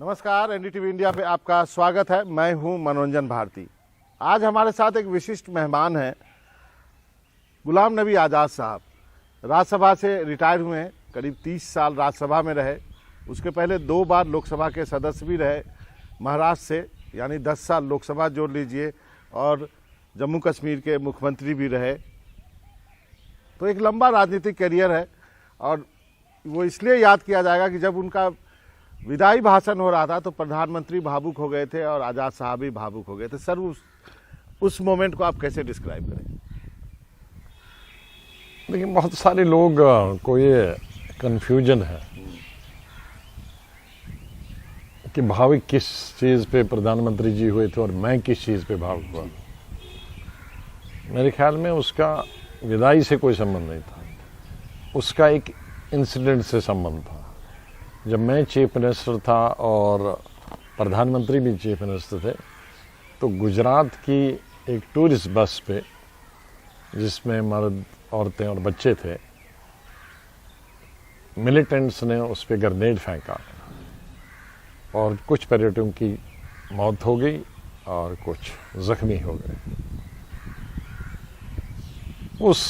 नमस्कार, NDTV India पे आपका स्वागत है। मैं हूं मनोरंजन भारती। आज हमारे साथ एक विशिष्ट मेहमान हैं, गुलाम नबी आज़ाद साहब। राज्यसभा से रिटायर हुए हैं, करीब 30 साल राज्यसभा में रहे। उसके पहले 2 बार लोकसभा के सदस्य भी रहे महाराष्ट्र से, यानी 10 साल लोकसभा जोड़ लीजिए, और जम्मू कश्मीर के मुख्यमंत्री भी रहे। तो एक लंबा राजनीतिक करियर है और वो इसलिए याद किया जाएगा कि जब उनका विदाई भाषण हो रहा था तो प्रधानमंत्री भावुक हो गए थे और आज़ाद साहब भी भावुक हो गए थे। सर, उस मोमेंट को आप कैसे डिस्क्राइब करें? लेकिन बहुत सारे लोग को ये कन्फ्यूजन है कि भावुक किस चीज़ पे प्रधानमंत्री जी हुए थे और मैं किस चीज़ पे भावुक हुआ। मेरे ख्याल में उसका विदाई से कोई संबंध नहीं था, उसका एक इंसिडेंट से संबंध था। जब मैं चीफ मिनिस्टर था और प्रधानमंत्री भी चीफ मिनिस्टर थे, तो गुजरात की एक टूरिस्ट बस पे, जिसमें मर्द, औरतें और बच्चे थे, मिलिटेंट्स ने उस पर ग्रेनेड फेंका और कुछ पर्यटकों की मौत हो गई और कुछ जख्मी हो गए। उस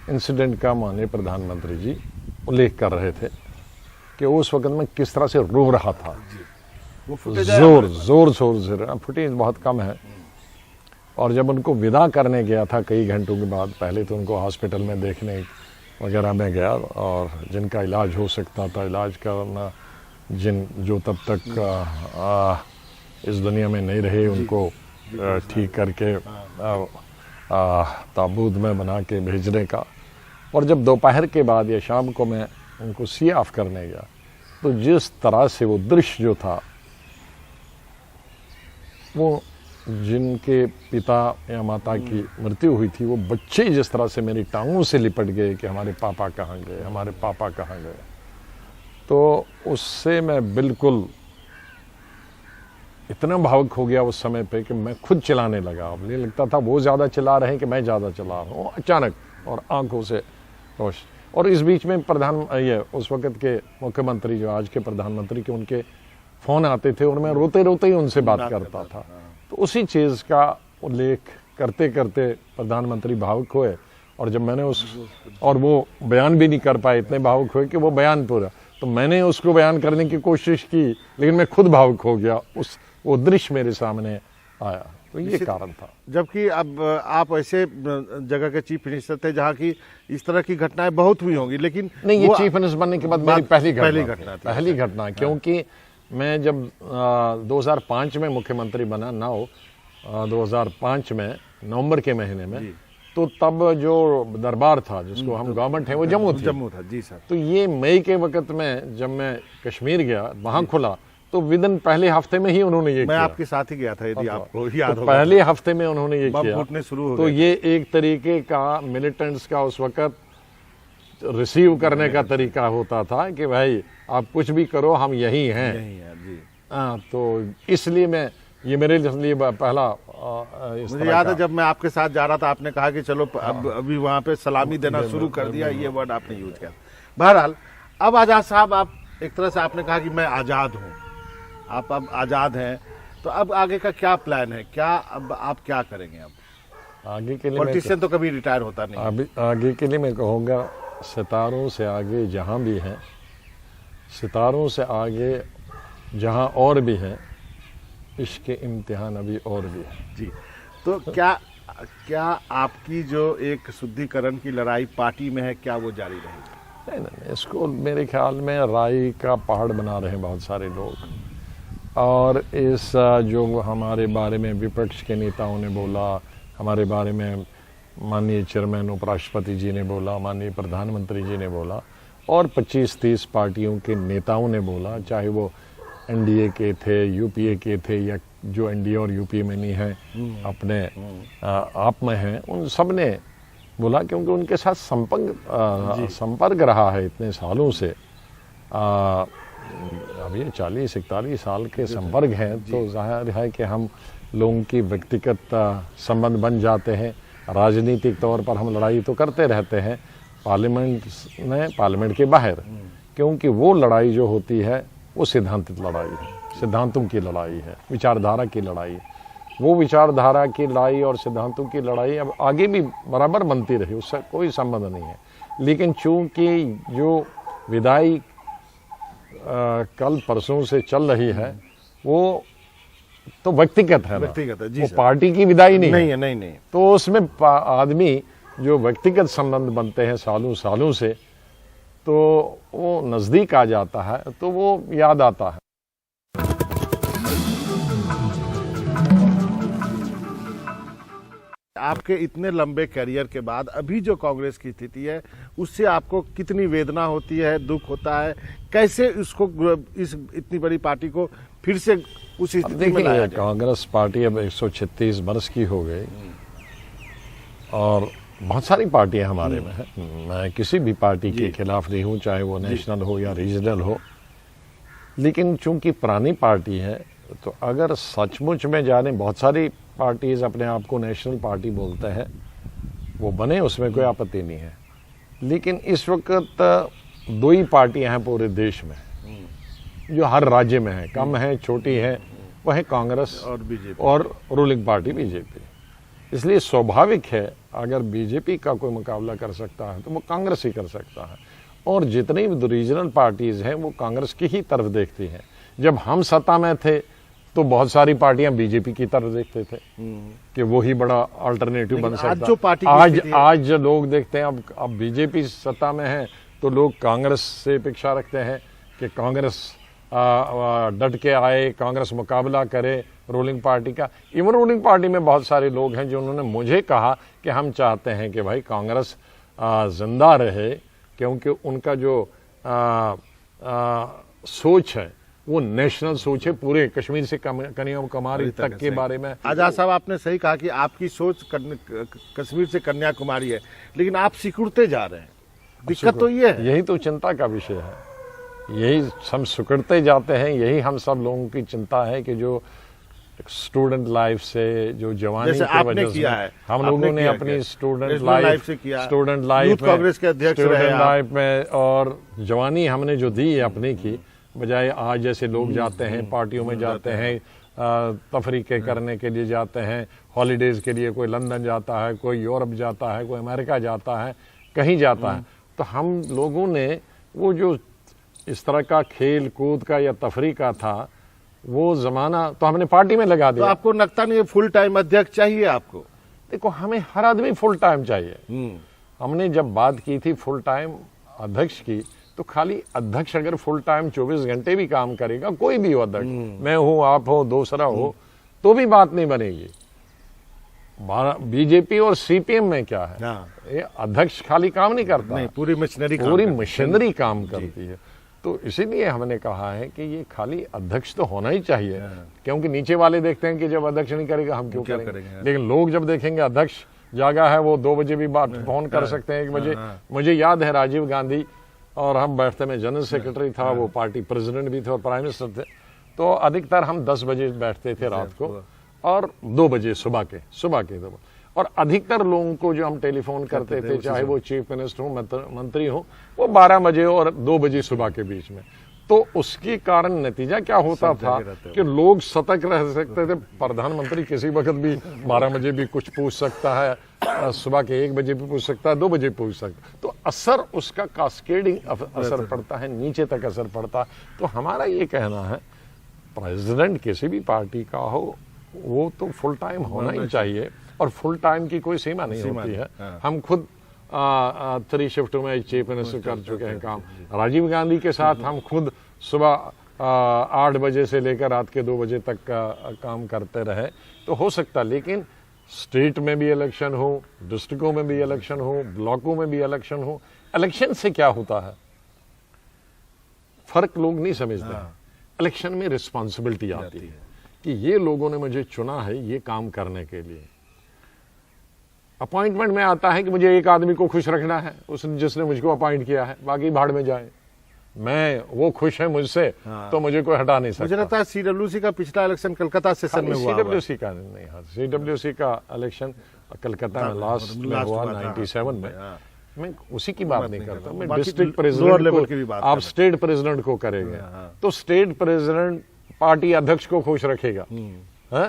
इंसिडेंट का माननीय प्रधानमंत्री जी उल्लेख कर रहे थे कि उस वक्त मैं किस तरह से रो रहा था। वो जोर से, फुटेज बहुत कम है। और जब उनको विदा करने गया था कई घंटों के बाद, पहले तो उनको हॉस्पिटल में देखने वगैरह में गया और जिनका इलाज हो सकता था इलाज करना, जो तब तक इस दुनिया में नहीं रहे उनको ठीक करके ताबूत में बना के भेजने का। और जब दोपहर के बाद या शाम को मैं उनको सी ऑफ करने गया, तो जिस तरह से वो दृश्य जो था, वो जिनके पिता या माता की मृत्यु हुई थी, वो बच्चे जिस तरह से मेरी टांगों से लिपट गए कि हमारे पापा कहाँ गए, हमारे पापा कहाँ गए, तो उससे मैं बिल्कुल इतना भावुक हो गया उस समय पे कि मैं खुद चिल्लाने लगा। मुझे लगता था वो ज़्यादा चिल्ला रहे हैं कि मैं ज़्यादा चिल्ला रहा हूँ, अचानक, और आंखों से रोश। और इस बीच में उस वक्त के मुख्यमंत्री, जो आज के प्रधानमंत्री के, उनके फ़ोन आते थे और मैं रोते रोते ही उनसे बात करता था। तो उसी चीज़ का उल्लेख करते करते प्रधानमंत्री भावुक हुए। और जब मैंने और वो बयान भी नहीं कर पाए, इतने भावुक हुए कि वो बयान पूरा, तो मैंने उसको बयान करने की कोशिश की, लेकिन मैं खुद भावुक हो गया। वो दृश्य मेरे सामने आया, तो ये कारण था। जबकि अब आप ऐसे जगह के चीफ मिनिस्टर थे जहाँ की इस तरह की घटनाएं बहुत हुई होंगी, लेकिन नहीं, ये चीफ मिनिस्टर बनने के बाद मेरी पहली घटना, क्योंकि मैं जब 2005 में मुख्यमंत्री बना, 2005 में नवंबर के महीने में, तो तब जो दरबार था, जिसको हम गवर्नमेंट है, वो जम्मू था। जी सर। तो ये मई के वक्त में जब मैं कश्मीर गया, वहाँ खुला, तो विदिन पहले हफ्ते में ही उन्होंने ये मैं किया। आपके साथ ही गया था, यदि आपको याद तो होगा। पहले हफ्ते में उन्होंने ये किया, फूटने शुरू हो तो गए। ये एक तरीके का मिलिटेंट्स का उस वक्त रिसीव करने का तरीका होता था कि भाई आप कुछ भी करो, हम यही हैं। जी। तो इसलिए ये मेरे लिए पहला मुझे याद है जब मैं आपके साथ जा रहा था, आपने कहा कि चलो अभी वहाँ पे सलामी देना शुरू कर दिया, ये वर्ड आपने यूज किया। बहरहाल, अब आज़ाद साहब, आप एक तरह से आपने कहा कि मैं आज़ाद हूँ, आप अब आज़ाद हैं, तो अब आगे का क्या प्लान है? अब आप क्या करेंगे? अब आगे के लिए पॉलिटिशियन तो कभी रिटायर होता नहीं। आगे के लिए मैं कहूँगा, सितारों से आगे जहाँ भी हैं, सितारों से आगे जहाँ और भी हैं, इसके इम्तिहान अभी और भी है। जी। तो क्या आपकी जो एक शुद्धिकरण की लड़ाई पार्टी में है, क्या वो जारी रहेगी? नहीं, इसको मेरे ख्याल में राई का पहाड़ बना रहे हैं बहुत सारे लोग। और इस जो हमारे बारे में विपक्ष के नेताओं ने बोला, हमारे बारे में माननीय चेयरमैन उपराष्ट्रपति जी ने बोला, माननीय प्रधानमंत्री जी ने बोला, और 25-30 पार्टियों के नेताओं ने बोला, चाहे वो एनडीए के थे, यूपीए के थे, या जो एनडीए और यूपीए में नहीं है, अपने आप में हैं, उन सब ने बोला, क्योंकि उनके साथ संपर्क रहा है इतने सालों से। अब ये 40-41 साल के संपर्क हैं, तो जाहिर है कि हम लोगों की व्यक्तिगत संबंध बन जाते हैं। राजनीतिक तौर पर हम लड़ाई तो करते रहते हैं पार्लियामेंट में, पार्लियामेंट के बाहर, क्योंकि वो लड़ाई जो होती है वो सिद्धांतिक लड़ाई है, सिद्धांतों की लड़ाई है, विचारधारा की लड़ाई है। वो विचारधारा की लड़ाई और सिद्धांतों की लड़ाई अब आगे भी बराबर बनती रही, उससे कोई संबंध नहीं है। लेकिन चूंकि जो विदाई कल परसों से चल रही है वो तो व्यक्तिगत है, व्यक्तिगत है जी वो सर। पार्टी की विदाई नहीं नहीं है। है, नहीं नहीं। तो उसमें आदमी जो व्यक्तिगत संबंध बनते हैं सालों सालों से, तो वो नजदीक आ जाता है, तो वो याद आता है। आपके इतने लंबे करियर के बाद अभी जो कांग्रेस की स्थिति है उससे आपको कितनी वेदना होती है, दुख होता है, कैसे इसको इस इतनी बड़ी पार्टी को फिर से उस स्थिति में लाया जाए? कांग्रेस पार्टी अब 136 वर्ष की हो गई और बहुत सारी पार्टियां हमारे में है। मैं किसी भी पार्टी के खिलाफ नहीं हूं, चाहे वो नेशनल हो या रीजनल हो, लेकिन चूंकि पुरानी पार्टी है तो अगर सचमुच में जाने, बहुत सारी पार्टीज अपने आप को नेशनल पार्टी बोलते हैं, वो बने, उसमें कोई आपत्ति नहीं है। लेकिन इस वक्त दो ही पार्टियां हैं पूरे देश में जो हर राज्य में है, कम है, छोटी है, वो है कांग्रेस और बीजेपी और रूलिंग पार्टी बीजेपी। इसलिए स्वाभाविक है अगर बीजेपी का कोई मुकाबला कर सकता है तो वो कांग्रेस ही कर सकता है। और जितनी भी रीजनल पार्टीज हैं वो कांग्रेस की ही तरफ देखती हैं। जब हम सत्ता में थे तो बहुत सारी पार्टियां बीजेपी की तरफ देखते थे कि वो ही बड़ा अल्टरनेटिव बन सकता आज जो पार्टी की आज जो लोग देखते हैं, अब बीजेपी सत्ता में है तो लोग कांग्रेस से अपेक्षा रखते हैं कि कांग्रेस डट के आए, कांग्रेस मुकाबला करे रूलिंग पार्टी का। इवन रूलिंग पार्टी में बहुत सारे लोग हैं जो उन्होंने मुझे कहा कि हम चाहते हैं कि भाई कांग्रेस जिंदा रहे, क्योंकि उनका जो सोच है वो नेशनल सोच है, पूरे कश्मीर से कन्याकुमारी तक के बारे में। आजाद साहब, आपने सही कहा कि आपकी सोच कश्मीर से कन्याकुमारी है, लेकिन आप सिकुड़ते जा रहे हैं। दिक्कत तो ये है, यही तो चिंता का विषय है, यही हम सिकुड़ते जाते हैं। यही हम सब लोगों की चिंता है कि जो स्टूडेंट लाइफ से, जो जवानी की वजह से हम लोगों ने अपनी स्टूडेंट लाइफ में, स्टूडेंट लाइफ में और जवानी हमने जो दी है अपने की, बजाय आज जैसे लोग जाते हैं पार्टियों में जाते हैं, तफरीके करने के लिए जाते हैं, हॉलीडेज के लिए, कोई लंदन जाता है, कोई यूरोप जाता है, कोई अमेरिका जाता है, कहीं जाता है। तो हम लोगों ने वो जो इस तरह का खेल कूद का या तफरी का था वो जमाना तो हमने पार्टी में लगा दिया। तो आपको लगता नहीं है फुल टाइम अध्यक्ष चाहिए आपको? देखो, हमें हर आदमी फुल टाइम चाहिए। हमने जब बात की थी फुल टाइम अध्यक्ष की, तो खाली अध्यक्ष अगर फुल टाइम 24 घंटे भी काम करेगा, कोई भी हो अध्यक्ष, मैं हूं, आप हो, दूसरा हो, तो भी बात नहीं बनेगी। बीजेपी और सीपीएम में क्या है, ये अध्यक्ष खाली काम नहीं करता, नहीं, पूरी मशीनरी काम करती है। तो इसीलिए हमने कहा है कि ये खाली अध्यक्ष तो होना ही चाहिए, क्योंकि नीचे वाले देखते हैं कि जब अध्यक्ष नहीं करेगा हम क्यों करेंगे। लेकिन लोग जब देखेंगे अध्यक्ष जागा है, वो 2 बजे भी बात फोन कर सकते हैं, 1 बजे। मुझे याद है राजीव गांधी और हम बैठते में, जनरल सेक्रेटरी था, वो पार्टी प्रेसिडेंट भी थे और प्राइम मिनिस्टर थे, तो अधिकतर हम 10 बजे बैठते थे रात को और 2 बजे सुबह के 2 और अधिकतर लोगों को जो हम टेलीफोन करते थे, चाहे वो चीफ मिनिस्टर हो, मंत्री हो, वो 12 बजे और 2 बजे सुबह के बीच में। तो उसके कारण नतीजा क्या होता था कि लोग सतर्क रह सकते थे। प्रधानमंत्री किसी वक्त भी 12 बजे भी कुछ पूछ सकता है, सुबह के 1 बजे भी पूछ सकता है, 2 बजे पूछ सकता है। तो असर उसका कास्केडिंग असर पड़ता है, नीचे तक असर पड़ता है। तो हमारा ये कहना है प्रेसिडेंट किसी भी पार्टी का हो वो तो फुल टाइम होना ही चाहिए, और फुल टाइम की कोई सीमा नहीं होती है। हम खुद 3 शिफ्ट में चीफ मिनिस्टर कर चुके हैं काम। राजीव गांधी के साथ हम खुद सुबह 8 बजे से लेकर रात के 2 बजे तक काम करते रहे। तो हो सकता, लेकिन स्टेट में भी इलेक्शन हो, डिस्ट्रिक्टों में भी इलेक्शन हो, ब्लॉकों में भी इलेक्शन हो, इलेक्शन से क्या होता है फर्क लोग नहीं समझते। इलेक्शन में रिस्पॉन्सिबिलिटी आती है कि ये लोगों ने मुझे चुना है ये काम करने के लिए। अपॉइंटमेंट में आता है कि मुझे एक आदमी को खुश रखना है, उसने जिसने मुझको अपॉइंट किया है, बाकी भाड़ में जाए, मैं वो खुश है मुझसे, तो मुझे कोई हटा नहीं सकता। मुझे लगता है सीडब्ल्यूसी का पिछला इलेक्शन कलकत्ता सेशन में हुआ। सीडब्ल्यूसी का नहीं, सीडब्ल्यूसी का इलेक्शन कलकत्ता में लास्ट में हुआ 97 में, मैं उसी की बात नहीं करता, मैं बाकी डिस्ट्रिक्ट लोअर प्रेसिडेंट लेवल की भी को बात आप कर स्टेट प्रेसिडेंट को करेंगे तो स्टेट प्रेसिडेंट पार्टी अध्यक्ष को खुश रखेगा, है?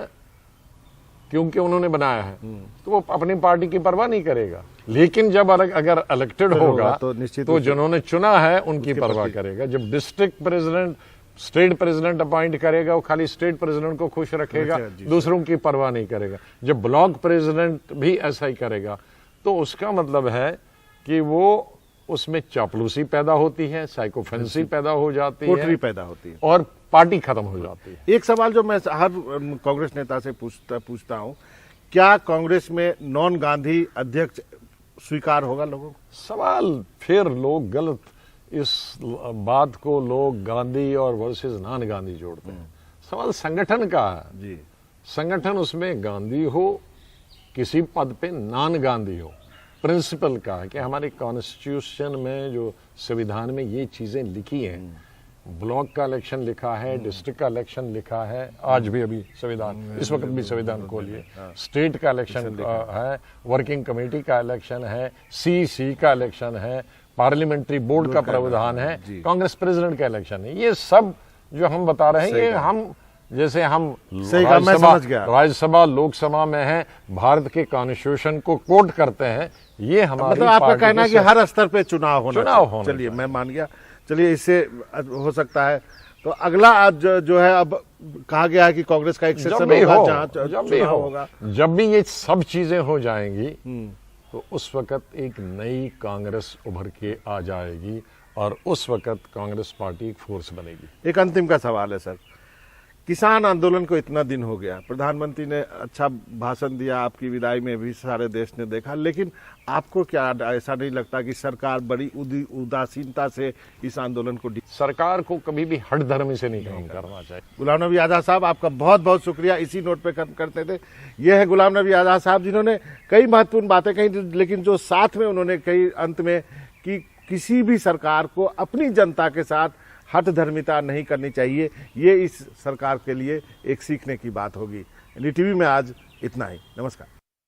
क्योंकि उन्होंने बनाया है, तो वो अपनी पार्टी की परवाह नहीं करेगा। लेकिन जब अगर इलेक्टेड होगा तो निश्चित तो जिन्होंने चुना है उनकी परवाह करेगा। जब district president state president appoint करेगा, वो खाली स्टेट प्रेसिडेंट को खुश रखेगा, दूसरों की परवाह नहीं करेगा। जब ब्लॉक प्रेसिडेंट भी ऐसा ही करेगा तो उसका मतलब है कि वो उसमें चापलूसी पैदा होती है, साइकोफेंसी पैदा हो जाती है, कोटरी पैदा होती है और पार्टी खत्म हो जाती है। एक सवाल जो मैं हर कांग्रेस नेता से पूछता हूं, क्या कांग्रेस में नॉन गांधी अध्यक्ष स्वीकार होगा लोगों को? सवाल फिर लोग गलत इस बात को लोग गांधी और वर्सेस नॉन गांधी जोड़ते हैं। सवाल संगठन का है जी, संगठन उसमें गांधी हो, किसी पद पे नॉन गांधी हो, प्रिंसिपल का है कि हमारे कॉन्स्टिट्यूशन में जो संविधान में ये चीजें लिखी हैं, ब्लॉक का इलेक्शन लिखा है, डिस्ट्रिक्ट का इलेक्शन लिखा है, आज भी अभी संविधान इस वक्त भी संविधान खोलिए, स्टेट का इलेक्शन है, वर्किंग कमेटी का इलेक्शन है, सीसी का इलेक्शन है, पार्लियामेंट्री बोर्ड का प्रावधान है, कांग्रेस प्रेसिडेंट का इलेक्शन है। ये सब जो हम बता रहे हैं ये हम जैसे हम राज्यसभा लोकसभा में है, भारत के कॉन्स्टिट्यूशन को कोट करते हैं, ये हमारी मतलब आपका कहना है कि हर स्तर पे चुनाव होना चाहिए। चलिए मैं मान गया, चलिए इससे हो सकता है। तो अगला आज जो है, अब कहा गया है कि कांग्रेस का एक सेशन होगा जहां चुनाव होगा। जब भी ये सब चीजें हो जाएंगी तो उस वक्त एक नई कांग्रेस उभर के आ जाएगी और उस वक्त कांग्रेस पार्टी एक फोर्स बनेगी। एक अंतिम का सवाल है सर, किसान आंदोलन को इतना दिन हो गया, प्रधानमंत्री ने अच्छा भाषण दिया, आपकी विदाई में भी सारे देश ने देखा, लेकिन आपको क्या ऐसा नहीं लगता कि सरकार बड़ी उदासीनता से इस आंदोलन को? सरकार को कभी भी हठधर्मी से नहीं काम करना चाहिए। गुलाम नबी आज़ाद साहब, आपका बहुत बहुत शुक्रिया। इसी नोट पे खत्म करते थे। ये है गुलाम नबी आज़ाद साहब, जिन्होंने कई महत्वपूर्ण बातें कही, लेकिन जो साथ में उन्होंने कही अंत में कि किसी भी सरकार को अपनी जनता के साथ हठधर्मिता नहीं करनी चाहिए। ये इस सरकार के लिए एक सीखने की बात होगी। NDTV में आज इतना ही। नमस्कार।